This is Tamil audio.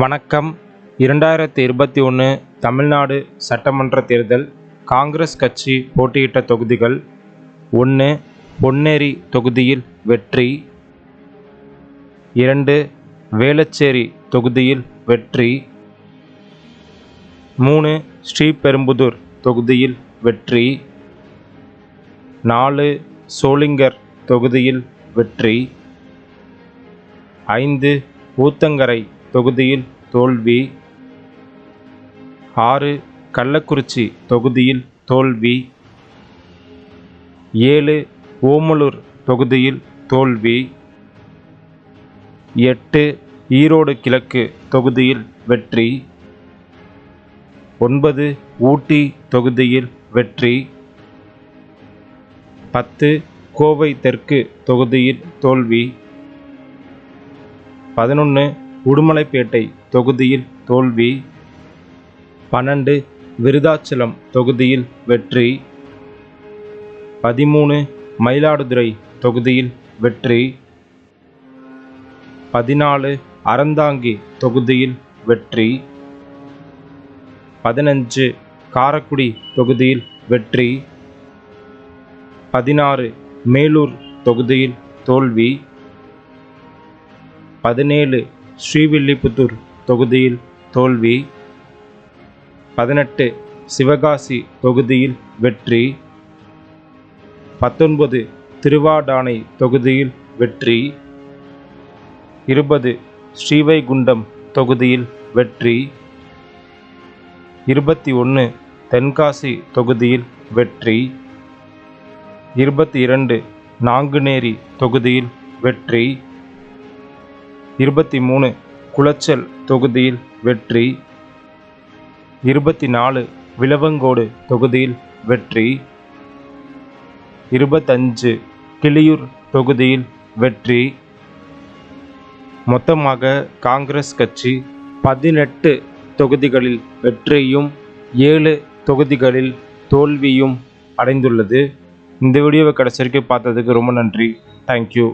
வணக்கம். 2021 தமிழ்நாடு சட்டமன்ற தேர்தல். காங்கிரஸ் கட்சி போட்டியிட்ட தொகுதிகள்: 1. பொன்னேரி தொகுதியில் வெற்றி. 2. வேளச்சேரி தொகுதியில் வெற்றி. 3. ஸ்ரீபெரும்புதூர் தொகுதியில் வெற்றி. 4. சோளிங்கர் தொகுதியில் வெற்றி. 5. ஊத்தங்கரை தொகுதியில் தோல்வி. 6. கள்ளக்குறிச்சி தொகுதியில் தோல்வி. 7. ஓமலூர் தொகுதியில் தோல்வி. 8. ஈரோடு கிழக்கு தொகுதியில் வெற்றி. 9. ஊட்டி தொகுதியில் வெற்றி. 10. கோவை தெற்கு தொகுதியில் தோல்வி. 11. உடுமலைப்பேட்டை தொகுதியில் தோல்வி. 12. விருதாச்சலம் தொகுதியில் வெற்றி. 13. மயிலாடுதுறை தொகுதியில் வெற்றி. 14. அறந்தாங்கி தொகுதியில் வெற்றி. 15. காரைக்குடி தொகுதியில் வெற்றி. 16. மேலூர் தொகுதியில் தோல்வி. 17. ஸ்ரீவில்லிபுத்தூர் தொகுதியில் தோல்வி. 18. சிவகாசி தொகுதியில் வெற்றி. 19. திருவாடானை தொகுதியில் வெற்றி. 20. ஸ்ரீவைகுண்டம் தொகுதியில் வெற்றி. 21. தென்காசி தொகுதியில் வெற்றி. 22. நாங்குநேரி தொகுதியில் வெற்றி. 23. குளச்சல் தொகுதியில் வெற்றி. 24. விளவங்கோடு தொகுதியில் வெற்றி. 25. கிளியூர் தொகுதியில் வெற்றி. மொத்தமாக காங்கிரஸ் கட்சி 18 தொகுதிகளில் வெற்றியும் 7 தொகுதிகளில் தோல்வியும் அடைந்துள்ளது. இந்த வீடியோவை கடைசி வரைக்கும் பார்த்ததுக்கு ரொம்ப நன்றி. தேங்க்யூ.